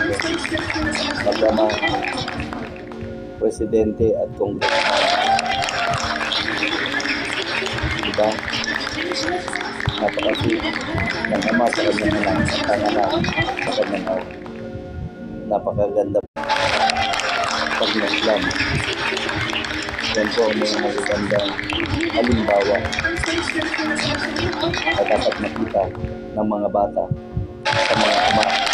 Senado, magdamang Presidente at Congressman. Diba? Napakasweet ng ama sa kanyang anak at ang anak sa kanyang awa. Napakaganda pag Muslim. Yan po ang mga magagandang halimbawa na dapat makita ng mga bata sa mga ama